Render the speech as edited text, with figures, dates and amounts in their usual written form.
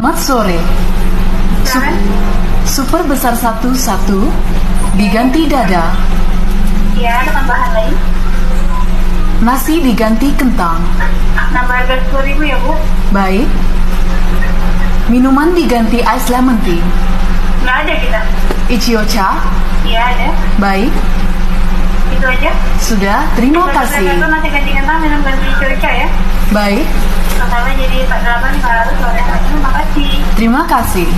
Selamat sore. Silakan. Super besar 1 diganti dada. Ya, ada tambahan lain. Nasi diganti kentang. Nambah harga 10.000 ya, Bu. Baik. Minuman diganti ice lemon tea. Nggak ada kita. Ichiocha. Iya, ada. Baik. Itu aja. Sudah, terima kasih. Itu nanti ganti kentang, minum ganti cuaca ya. Baik, Totalnya jadi 48.500. Terima kasih. terima kasih.